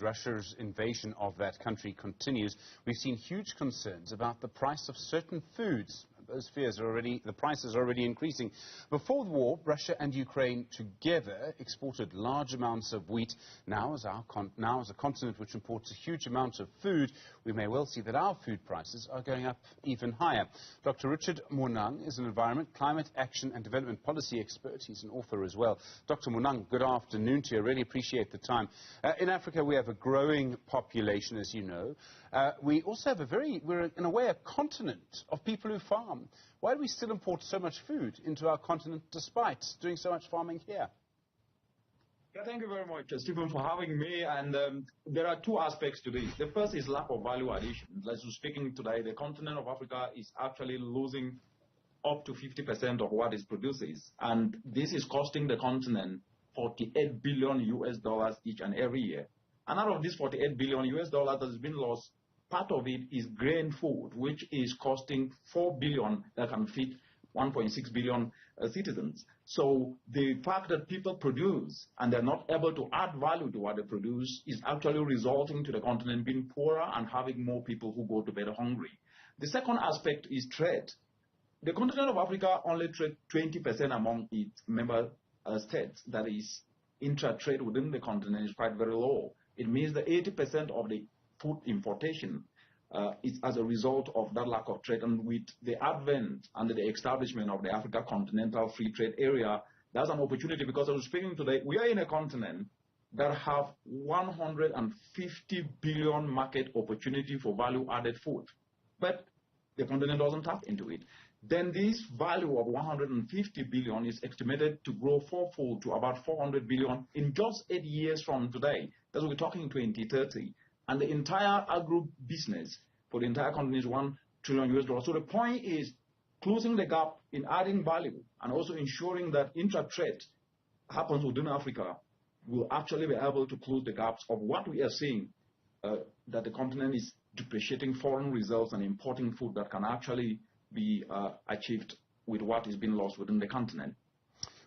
as Russia's invasion of that country continues, we've seen huge concerns about the price of certain foods. Those fears are already, the price is already increasing. Before the war, Russia and Ukraine together exported large amounts of wheat. Now, as a continent which imports a huge amount of food, we may well see that our food prices are going up even higher. Dr. Richard Munang is an environment, climate action and development policy expert. He's an author as well. Dr. Munang, good afternoon to you. I really appreciate the time. In Africa, we have a growing population, as you know. We also have we're in a way a continent of people who farm. Why do we still import so much food into our continent despite doing so much farming here? Yeah, thank you very much, Stephen, for having me. And there are two aspects to this. The first is lack of value addition. As we're speaking today, the continent of Africa is actually losing up to 50% of what it produces. And this is costing the continent $48 billion each and every year. And out of this $48 billion that has been lost, part of it is grain food, which is costing $4 billion that can feed 1.6 billion citizens. So the fact that people produce and they're not able to add value to what they produce is actually resulting to the continent being poorer and having more people who go to bed hungry. The second aspect is trade. The continent of Africa only trades 20% among its member states. That is, intra-trade within the continent is quite very low. It means that 80% of the food importation is as a result of that lack of trade. And with the advent and the establishment of the Africa Continental Free Trade Area, that's an opportunity, because I was speaking today, we are in a continent that have 150 billion market opportunity for value-added food. But the continent doesn't tap into it. Then this value of 150 billion is estimated to grow fourfold to about 400 billion in just 8 years from today. That's what we're talking 2030. And the entire agro business for the entire continent is $1 trillion. So the point is closing the gap in adding value and also ensuring that intra-trade happens within Africa will actually be able to close the gaps of what we are seeing, that the continent is depreciating foreign reserves and importing food that can actually be achieved with what is being lost within the continent.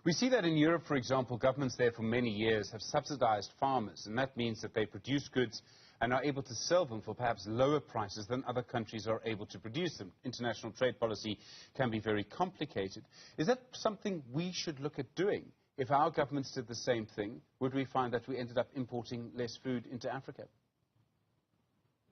We see that in Europe, for example, governments there for many years have subsidized farmers, and that means that they produce goods and are able to sell them for perhaps lower prices than other countries are able to produce them. International trade policy can be very complicated. Is that something we should look at doing? If our governments did the same thing, would we find that we ended up importing less food into Africa?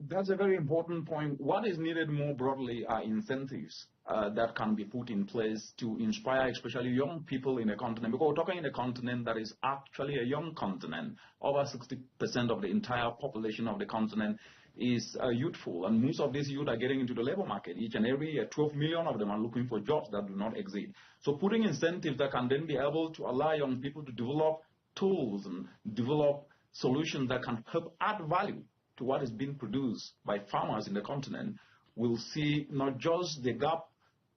That's a very important point. What is needed more broadly are incentives that can be put in place to inspire especially young people in a continent. Because we're talking in a continent that is actually a young continent. Over 60% of the entire population of the continent is youthful. And most of these youth are getting into the labor market. Each and every year, 12 million of them are looking for jobs that do not exist. So putting incentives that can then be able to allow young people to develop tools and develop solutions that can help add value to what is being produced by farmers in the continent, will see not just the gap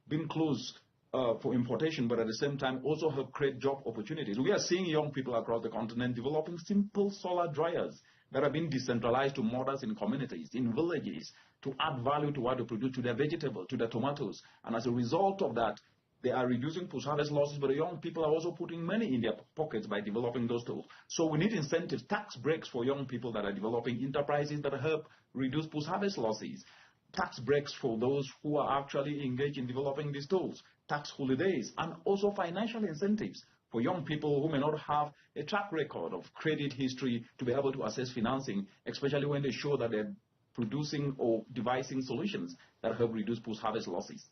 being closed for importation, but at the same time also help create job opportunities. We are seeing young people across the continent developing simple solar dryers that are being decentralized to mothers in communities, in villages, to add value to what they produce, to their vegetables, to their tomatoes. And as a result of that, they are reducing post-harvest losses, but the young people are also putting money in their pockets by developing those tools. So we need incentives, tax breaks for young people that are developing enterprises that help reduce post-harvest losses, tax breaks for those who are actually engaged in developing these tools, tax holidays, and also financial incentives for young people who may not have a track record of credit history to be able to access financing, especially when they show that they're producing or devising solutions that help reduce post-harvest losses.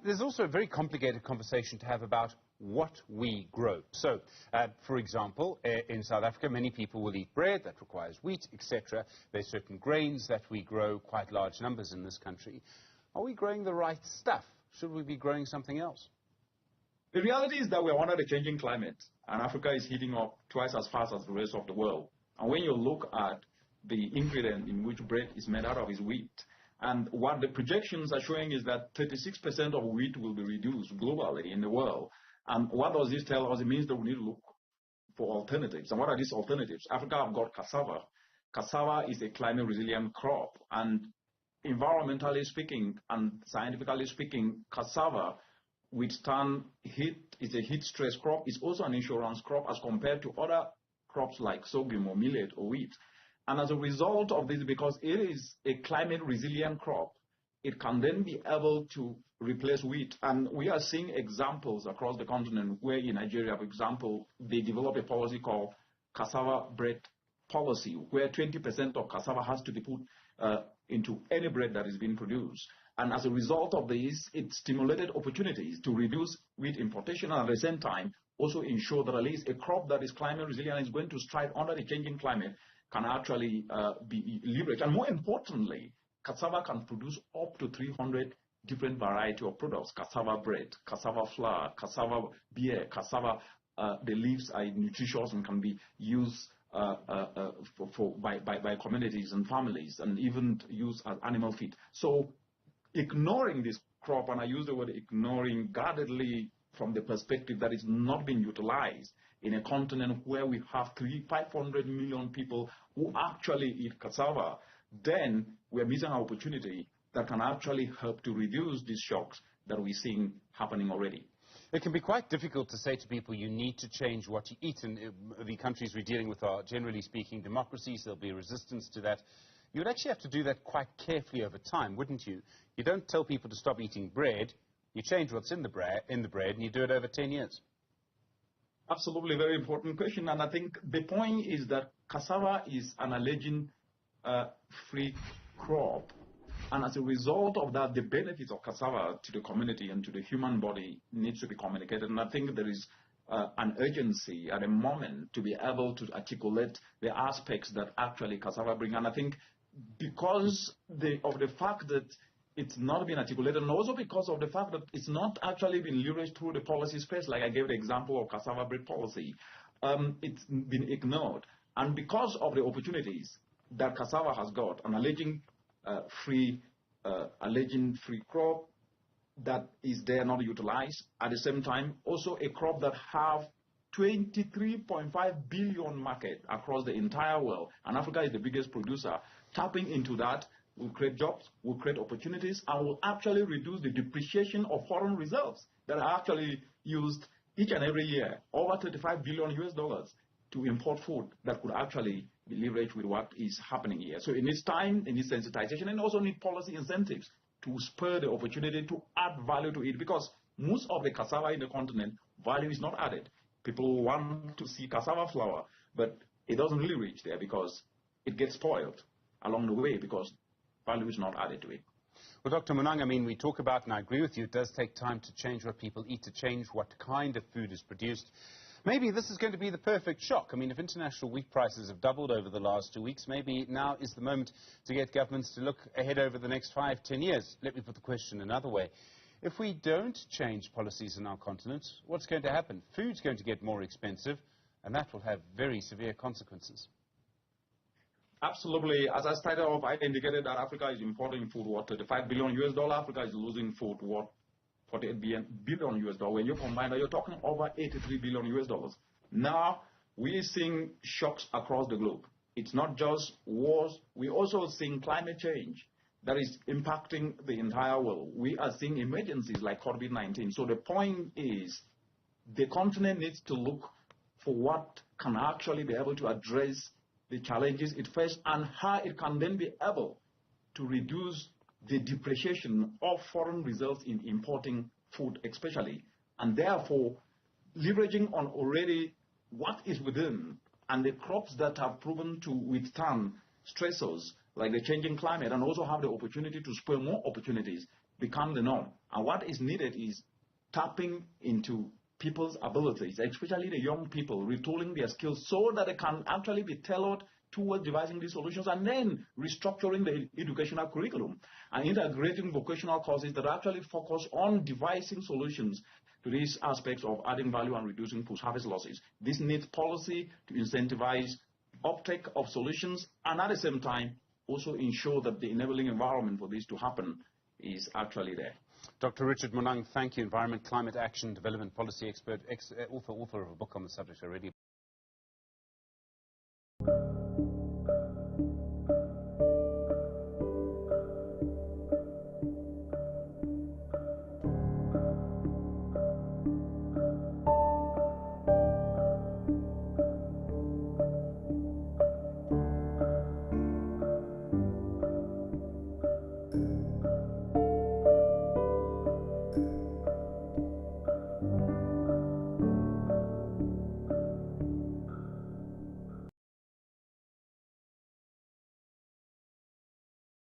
There's also a very complicated conversation to have about what we grow. So, for example, in South Africa, many people will eat bread that requires wheat, etc. There's certain grains that we grow, quite large numbers in this country. Are we growing the right stuff? Should we be growing something else? The reality is that we're under the changing climate, and Africa is heating up twice as fast as the rest of the world. And when you look at the ingredient in which bread is made out of is wheat. And what the projections are showing is that 36% of wheat will be reduced globally in the world. And what does this tell us? It means that we need to look for alternatives. And what are these alternatives? Africa have got cassava. Cassava is a climate-resilient crop. And environmentally speaking and scientifically speaking, cassava withstand heat. It's a heat-stress crop. It's also an insurance crop as compared to other crops like sorghum or millet or wheat. And as a result of this, because it is a climate resilient crop, it can then be able to replace wheat. And we are seeing examples across the continent where in Nigeria, for example, they develop a policy called cassava bread policy, where 20% of cassava has to be put into any bread that is being produced. And as a result of this, it stimulated opportunities to reduce wheat importation and at the same time also ensure that at least a crop that is climate resilient is going to strive under the changing climate can actually be leveraged. And more importantly, cassava can produce up to 300 different variety of products: cassava bread, cassava flour, cassava beer, cassava. The leaves are nutritious and can be used by communities and families, and even used as animal feed. So ignoring this crop, and I use the word ignoring guardedly from the perspective that it's not being utilized in a continent where we have 500 million people who actually eat cassava, then we're missing an opportunity that can actually help to reduce these shocks that we're seeing happening already. It can be quite difficult to say to people you need to change what you eat, and the countries we're dealing with are, generally speaking, democracies. There'll be resistance to that. You would actually have to do that quite carefully over time, wouldn't you? You don't tell people to stop eating bread. You change what's in the bread, and you do it over 10 years. Absolutely, very important question. And I think the point is that cassava is an allergen-free crop. And as a result of that, the benefits of cassava to the community and to the human body needs to be communicated. And I think there is an urgency at a moment to be able to articulate the aspects that actually cassava bring. And I think because of the fact that it's not been articulated, and also because of the fact that it's not actually been leveraged through the policy space, like I gave the example of cassava bread policy, it's been ignored. And because of the opportunities that cassava has got, an allergen-free crop that is there not utilized, at the same time, also a crop that have 23.5 billion market across the entire world, and Africa is the biggest producer. Tapping into that will create jobs, will create opportunities, and will actually reduce the depreciation of foreign reserves that are actually used each and every year, over $35 billion to import food that could actually be leveraged with what is happening here. So it needs time, it needs sensitization, and also need policy incentives to spur the opportunity to add value to it, because most of the cassava in the continent, value is not added. People want to see cassava flour, but it doesn't really reach there because it gets spoiled along the way because value is not added to it. Well, Dr. Munang, I mean, we talk about, and I agree with you, it does take time to change what people eat, to change what kind of food is produced. Maybe this is going to be the perfect shock. I mean, if international wheat prices have doubled over the last 2 weeks, maybe now is the moment to get governments to look ahead over the next 5, 10 years. Let me put the question another way. If we don't change policies in our continent, what's going to happen? Food's going to get more expensive, and that will have very severe consequences. Absolutely. As I started off, I indicated that Africa is importing food worth $35 billion. Africa is losing food worth $48 billion. When you combine that, you're talking over $83 billion. Now, we're seeing shocks across the globe. It's not just wars. We're also seeing climate change that is impacting the entire world. We are seeing emergencies like COVID-19. So the point is, the continent needs to look for what can actually be able to address the challenges it faces and how it can then be able to reduce the depreciation of foreign reserves in importing food especially, and therefore leveraging on already what is within and the crops that have proven to withstand stressors like the changing climate and also have the opportunity to spur more opportunities become the norm. And what is needed is tapping into people's abilities, especially the young people, retooling their skills so that they can actually be tailored towards devising these solutions, and then restructuring the educational curriculum and integrating vocational courses that actually focus on devising solutions to these aspects of adding value and reducing post-harvest losses. This needs policy to incentivize uptake of solutions and at the same time also ensure that the enabling environment for this to happen is actually there. Dr. Richard Munang, thank you. Environment, Climate Action, Development Policy expert, author of a book on the subject already.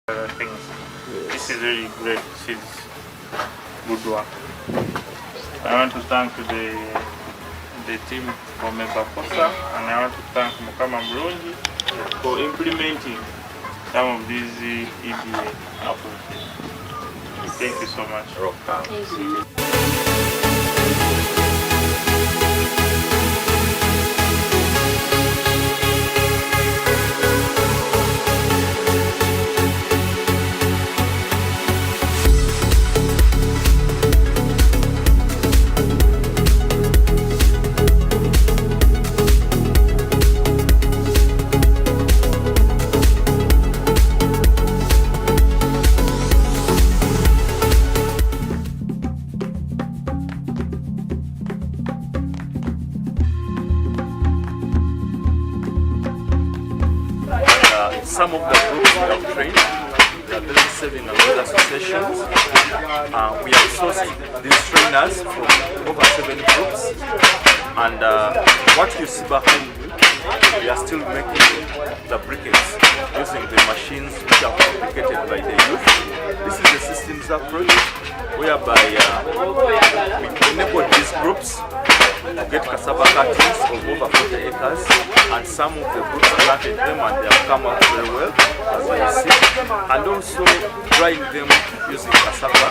things. This is really great. This is good work. I want to thank the team from Mebakosa, and I want to thank Mukama Mlungi for implementing some of these EDA approaches. Thank you so much. Thank you. Some of the groups we have trained, they are very saving and good associations. We have sourced these trainers from over 7 groups, and what you see behind me, we are still making the briquettes using the machines which are fabricated by the youth. This is a systems approach whereby we enable these groups to get cassava cuttings of over 40 acres, and some of the groups planted them and they have come out very well, as you see, and also drying them using cassava,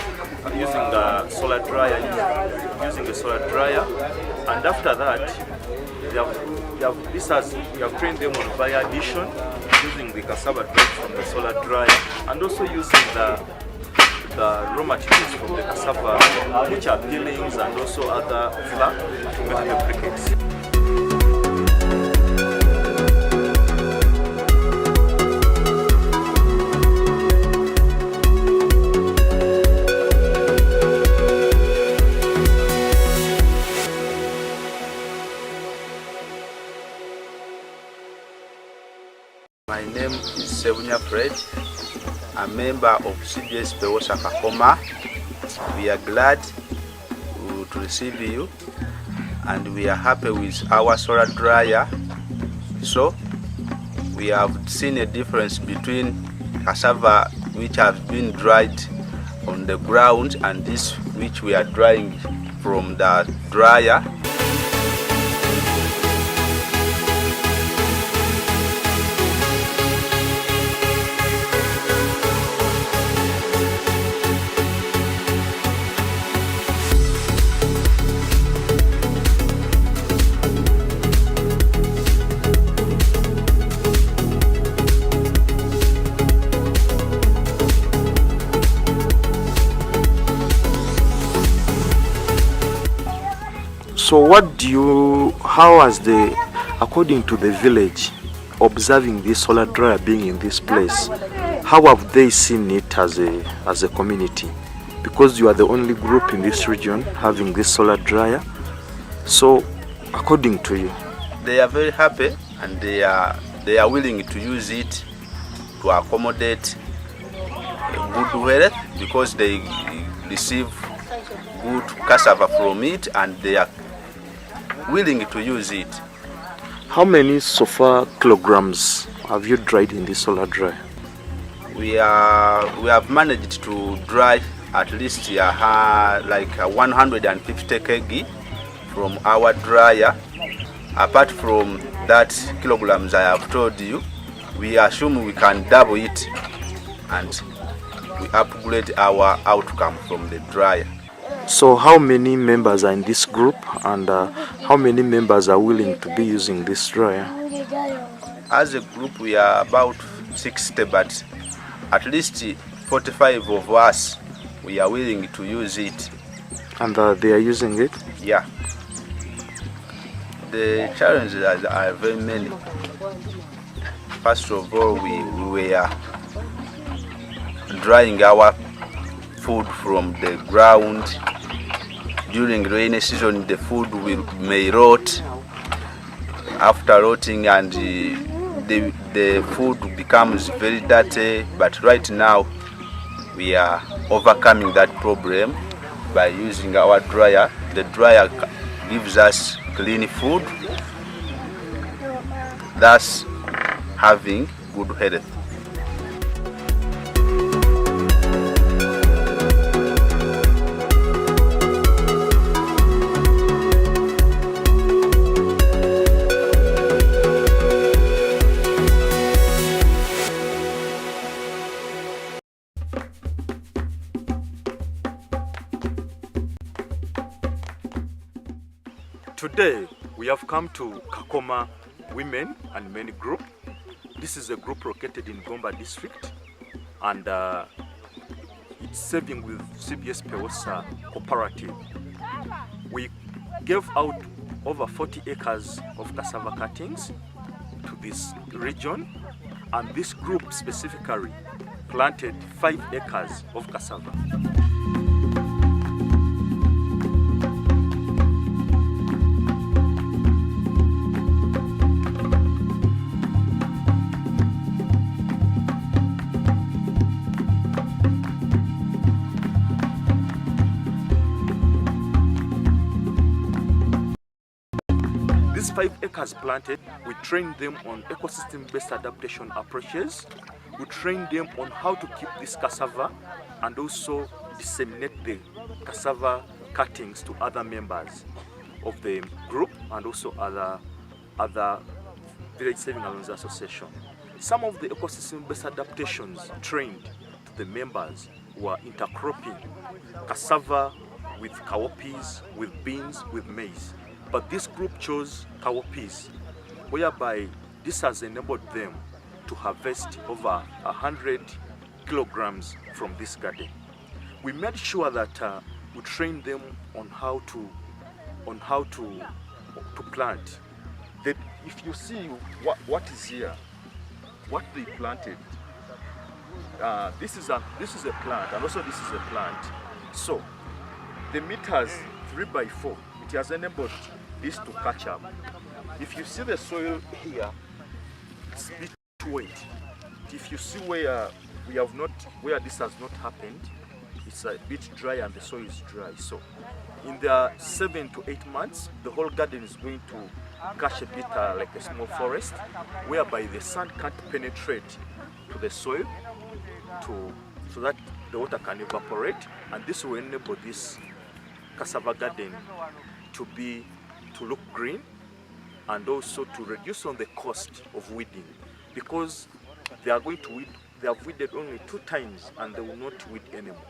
using the solar dryer, and after that we have trained them on via addition using the cassava drops from the solar dryer, and also using the raw materials from the cassava, which are peelings and also other flour, to make the briquettes. My name is Sebunya Fred, a member of CBS Pewosa Kakoma. We are glad to receive you, and we are happy with our solar dryer. So we have seen a difference between cassava which has been dried on the ground and this which we are drying from the dryer. So according to the village, observing this solar dryer being in this place, how have they seen it as a community? Because you are the only group in this region having this solar dryer. So according to you? They are very happy, and they are willing to use it to accommodate good health, because they receive good cassava from it and they are willing to use it. How many so far kilograms have you dried in this solar dryer? We have managed to dry at least like 150 kg from our dryer. Apart from that kilograms I have told you, we assume we can double it and we upgrade our outcome from the dryer. So how many members are in this group, and how many members are willing to be using this dryer? As a group we are about 60, but at least 45 of us, we are willing to use it. And they are using it? Yeah. The challenges are very many. First of all, we were drying our food from the ground. During rainy season, the food may rot. After rotting, and the food becomes very dirty. But right now, we are overcoming that problem by using our dryer. The dryer gives us clean food, thus having good health. Today, we have come to Kakoma Women and Men Group. This is a group located in Gomba district, and it's serving with CBS Pewosa Cooperative. We gave out over 40 acres of cassava cuttings to this region, and this group specifically planted 5 acres of cassava. These 5 acres planted, we trained them on ecosystem-based adaptation approaches. We trained them on how to keep this cassava and also disseminate the cassava cuttings to other members of the group and also other village saving allowance association. Some of the ecosystem-based adaptations trained to the members were intercropping cassava with cowpeas, with beans, with maize. But this group chose cowpeas, whereby this has enabled them to harvest over 100 kilograms from this garden. We made sure that we trained them on how to plant. That if you see what is here, what they planted, this is a plant, and also this is a plant. So the meters 3 by 4, it has enabled this to catch up. If you see the soil here, it's a bit wet. If you see where this has not happened, it's a bit dry and the soil is dry. So in the 7 to 8 months, the whole garden is going to catch a bit like a small forest, whereby the sun can't penetrate to the soil so that the water can evaporate, and this will enable this cassava garden to look green, and also to reduce on the cost of weeding, because they are going to weed. They have weeded only 2 times and they will not weed anymore.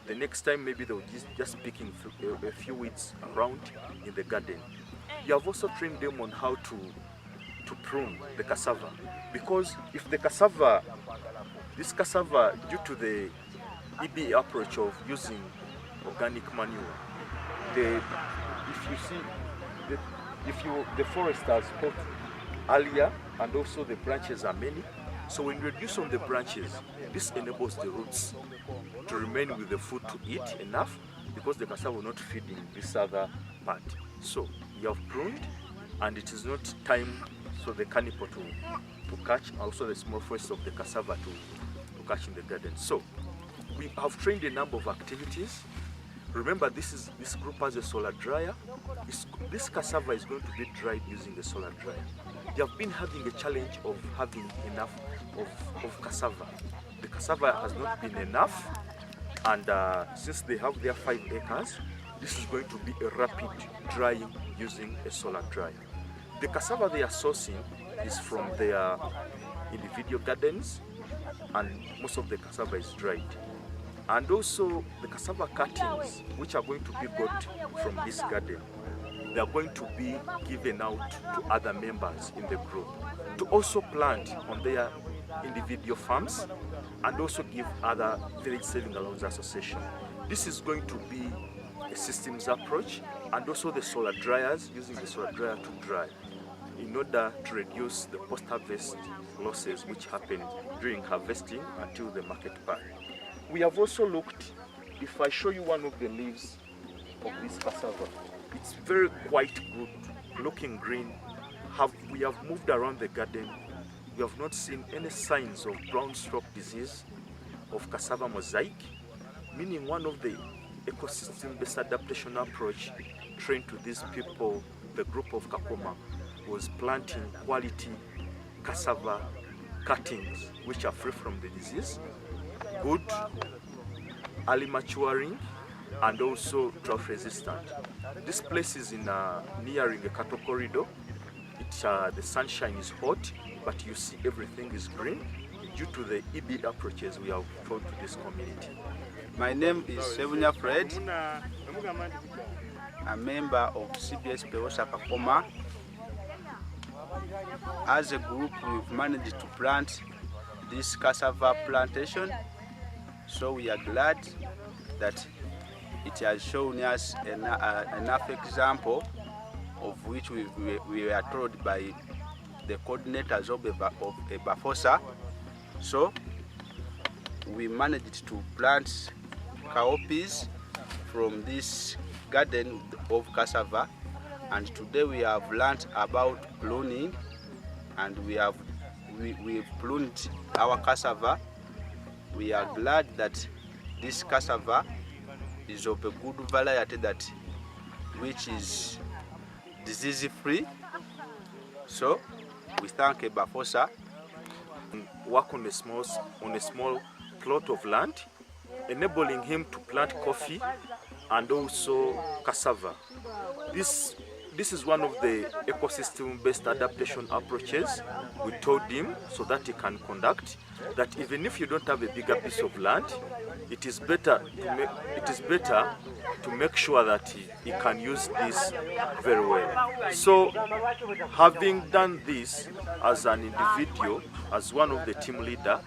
The next time maybe they will just picking a few weeds around in the garden. You have also trained them on how to prune the cassava, because if the cassava, due to the EBA approach of using organic manure, the forest has cut earlier, and also the branches are many. So when you reduce on the branches, this enables the roots to remain with the food to eat enough, because the cassava will not feed in this other part. So you have pruned, and it is not time for the canipo to catch, also the small forest of the cassava to catch in the garden. So we have trained a number of activities. Remember, this group has a solar dryer. This cassava is going to be dried using the solar dryer. They have been having a challenge of having enough of cassava. The cassava has not been enough, and since they have their 5 acres, this is going to be a rapid drying using a solar dryer. The cassava they are sourcing is from their individual gardens, and most of the cassava is dried. And also the cassava cuttings, which are going to be got from this garden, they are going to be given out to other members in the group to also plant on their individual farms, and also give other village saving allowance association. This is going to be a systems approach, and also the solar dryers, using the solar dryer to dry, in order to reduce the post-harvest losses which happen during harvesting until the market buy. We have also looked, if I show you one of the leaves of this cassava, it's very quite good, looking green. We have moved around the garden. We have not seen any signs of brown stroke disease, of cassava mosaic, meaning one of the ecosystem-based adaptation approach trained to these people, the group of Kakoma, was planting quality cassava cuttings which are free from the disease, good, early maturing, and also drought resistant. This place is in nearing a cattle corridor. The sunshine is hot, but you see everything is green. due to the EB approaches we have brought to this community. My name is Sebunya Fred, a member of CBS Pewosa Kakoma. As a group, we've managed to plant this cassava plantation, so we are glad that it has shown us enough example of which we were told by the coordinators of Ebafosa. So we managed to plant cowpeas from this garden of cassava, and today we have learned about pruning, and we've pruned our cassava. We are glad that this cassava is of a good variety which is disease free. So we thank Ebafosa. Work on a small plot of land, enabling him to plant coffee and also cassava. This is one of the ecosystem-based adaptation approaches we told him so that he can conduct. That even if you don't have a bigger piece of land, it is better to make sure that he can use this very well. So, having done this as an individual, as one of the team leader,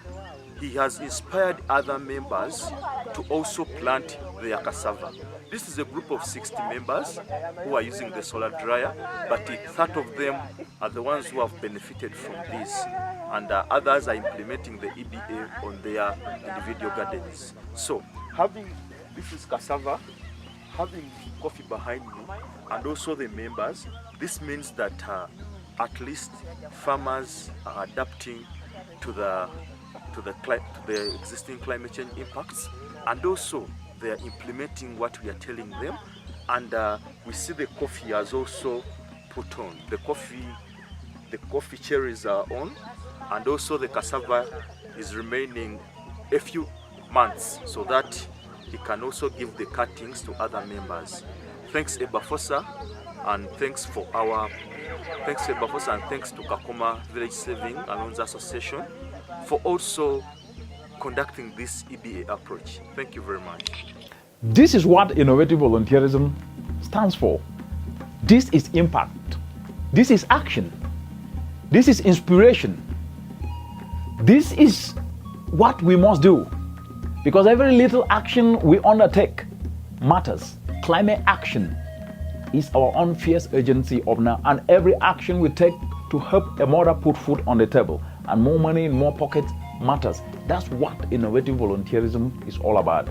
he has inspired other members to also plant their cassava. This is a group of 60 members who are using the solar dryer, but 30 of them are the ones who have benefited from this, and others are implementing the EBA on their individual gardens. So, this is cassava, having coffee behind me, and also the members, this means that at least farmers are adapting to the existing climate change impacts, and also they are implementing what we are telling them. And we see the coffee has also put on. The coffee cherries are on, and also the cassava is remaining a few months so that he can also give the cuttings to other members. Thanks Ebafosa, and thanks to Kakoma Village Saving Alonzo Association for also conducting this EBA approach. Thank you very much. This is what innovative volunteerism stands for. This is impact. This is action. This is inspiration. This is what we must do, because every little action we undertake matters. Climate action is our own fierce urgency of now, and every action we take to help a mother put food on the table and more money in more pockets matters. That's what innovative volunteerism is all about.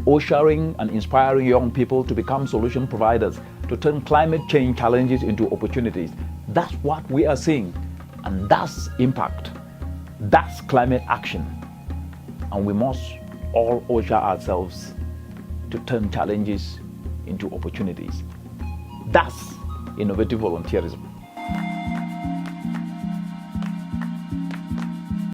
Ushering and inspiring young people to become solution providers, to turn climate change challenges into opportunities. That's what we are seeing, and that's impact. That's climate action. And we must all usher ourselves to turn challenges into opportunities. That's innovative volunteerism.